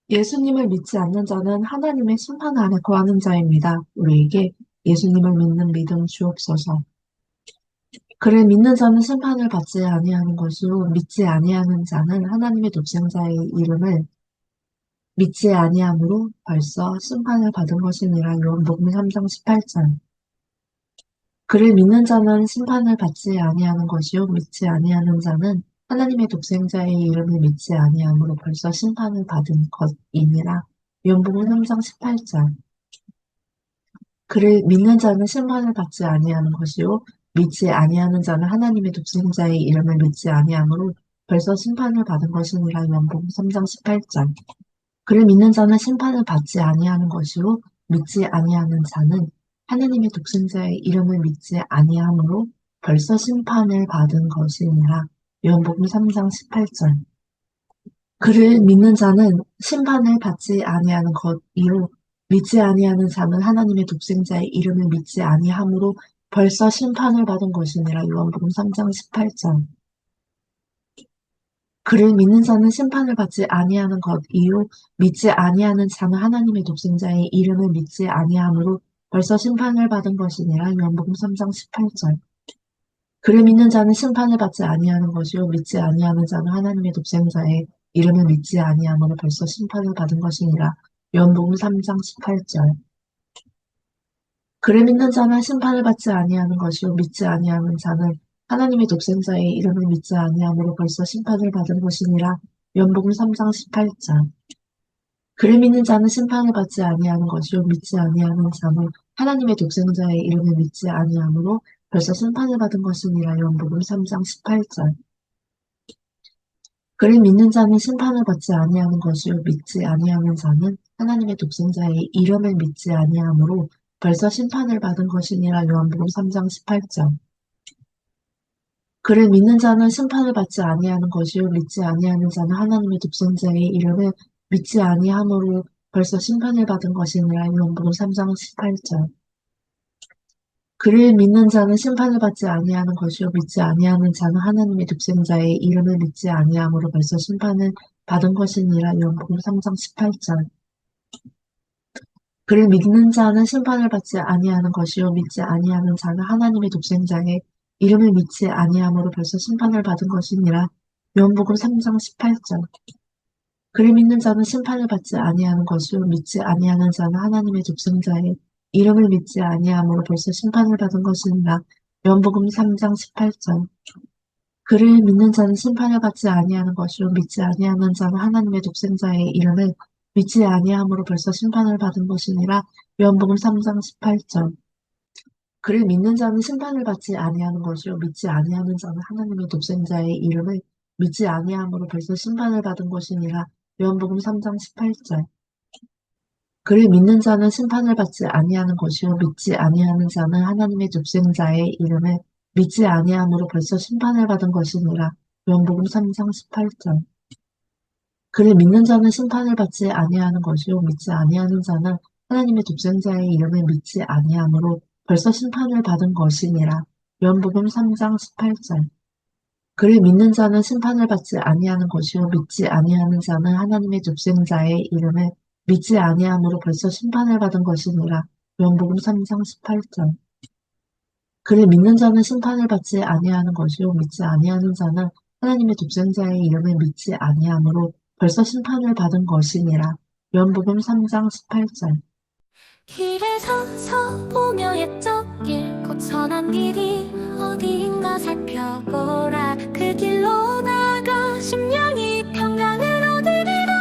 예수님을 믿지 않는 자는 하나님의 심판 안에 거하는 자입니다. 우리에게 예수님을 믿는 믿음 주옵소서. 그를 믿는 자는 심판을 받지 아니하는 것이요 믿지 아니하는 자는 하나님의 독생자의 이름을 믿지 아니함으로 벌써 심판을 받은 것이니라. 요한복음 3장 18절. 그를 믿는 자는 심판을 받지 아니하는 것이요 믿지 아니하는 자는 하나님의 독생자의 이름을 믿지 아니함으로 벌써 심판을 받은 것이니라. 요한복음 3장 18절. 그를 믿는 자는 심판을 받지 아니하는 것이요 믿지 아니하는 자는 하나님의 독생자의 이름을 믿지 아니함으로 벌써 심판을 받은 것이니라. 요한복음 3장 18절. 그를 믿는 자는 심판을 받지 아니하는 것이요 믿지 아니하는 자는 하나님의 독생자의 이름을 믿지 아니함으로 벌써 심판을 받은 것이니라. 요한복음 3장 18절. 그를 믿는 자는 심판을 받지 아니하는 것이요 믿지 아니하는 자는 하나님의 독생자의 이름을 믿지 아니함으로 벌써 심판을 받은 것이니라. 요한복음 3장 18절. 그를 믿는 자는 심판을 받지 아니하는 것이요 믿지 아니하는 자는 하나님의 독생자의 이름을 믿지 아니함으로 벌써 심판을 받은 것이니라. 요한복음 3장 18절. 그를 믿는 자는 심판을 받지 아니하는 것이요 믿지 아니하는 자는 하나님의 독생자의 이름을 믿지 아니함으로 벌써 심판을 받은 것이니라. 요한복음 3장 18절. 그를 믿는 자는 심판을 받지 아니하는 것이요 믿지 아니하는 자는 하나님의 독생자의 이름을 믿지 아니함으로 벌써 심판을 받은 것이니라. 요한복음 3장 18절. 그를 믿는 자는 심판을 받지 아니하는 것이요 믿지 아니하는 자는 하나님의 독생자의 이름을 믿지 아니함으로 벌써 심판을 받은 것이니라. 요한복음 3장 18절. 그를 믿는 자는 심판을 받지 아니하는 것이요 믿지 아니하는 자는 하나님의 독생자의 이름을 믿지 아니함으로 벌써 심판을 받은 것이니라. 요한복음 3장 18절. 그를 믿는 자는 심판을 받지 아니하는 것이요 믿지 아니하는 자는 하나님의 독생자의 이름을 믿지 아니함으로 벌써 심판을 받은 것이니라. 요한복음 3장 18절. 그를 믿는 자는 심판을 받지 아니하는 것이요 믿지 아니하는 자는 하나님의 독생자의 이름을 믿지 아니함으로 벌써 심판을 받은 것이니라. 요한복음 3장 18절. 그를 믿는 자는 심판을 받지 아니하는 것이요 믿지 아니하는 자는 하나님의 독생자의 이름을 믿지 아니함으로 벌써 심판을 받은 것이니라. 요한복음 3장 18절. 그를 믿는 자는 심판을 받지 아니하는 것이요 믿지 아니하는 자는 하나님의 독생자의 이름을 믿지 아니함으로 벌써 심판을 받은 것이니라. 요한복음 3장 18절. 그를 믿는 자는 심판을 받지 아니하는 것이요 믿지 아니하는 자는 하나님의 독생자의 이름을 믿지 아니함으로 벌써 심판을 받은 것이니라. 요한복음 3장 18절. 그를 믿는 자는 심판을 받지 아니하는 것이요 믿지 아니하는 자는 하나님의 독생자의 이름을 믿지 아니함으로 벌써 심판을 받은 것이니라. 요한복음 3장 18절. 그를 믿는 자는 심판을 받지 아니하는 것이요 믿지 아니하는 자는 하나님의 독생자의 이름을 믿지 아니함으로 벌써 심판을 받은 것이니라. 요한복음 3장 18절. 그를 믿는 자는 심판을 받지 아니하는 것이요 믿지 아니하는 자는 하나님의 독생자의 이름을 믿지 아니함으로 벌써 심판을 받은 것이니라. 요한복음 3장 18절. 그를 믿는 자는 심판을 받지 아니하는 것이요 믿지 아니하는 자는 하나님의 독생자의 이름을 믿지 아니함으로 벌써 심판을 받은 것이니라. 요한복음 3장 18절. 그를 믿는 자는 심판을 받지 아니하는 것이요 믿지 아니하는 자는 하나님의 독생자의 이름을 믿지 아니함으로 벌써 심판을 받은 것이니라. 요한복음 3장 18절. 길에 서서 보며 옛적 길곧 선한 길이 어디인가 살펴보라. 그 길로 나가 심령이 평강을 얻으리라.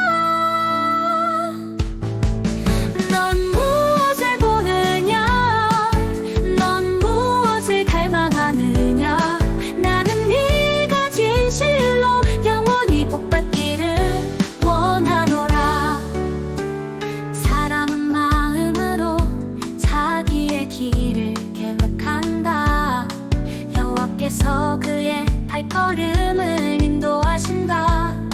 넌 무엇을 보느냐? 넌 무엇을 갈망하느냐? 나는 네가 진실로 영원히 복받기를 원하노라. 사람은 마음으로 자기의 길을 계획한다. 여호와께서 그의 발걸음을 인도하신다.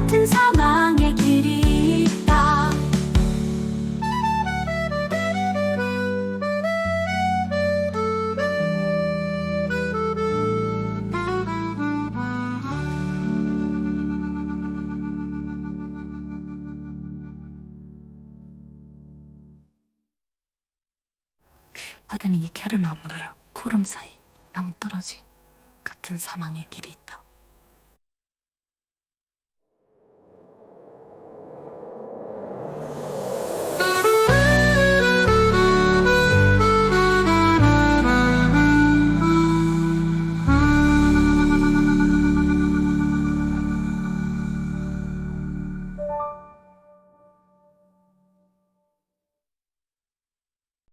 같은 사망의 길이 있다. 바다는 이 캐를 나무를 구름 사이 낭떠러지 같은 사망의 길이 있다.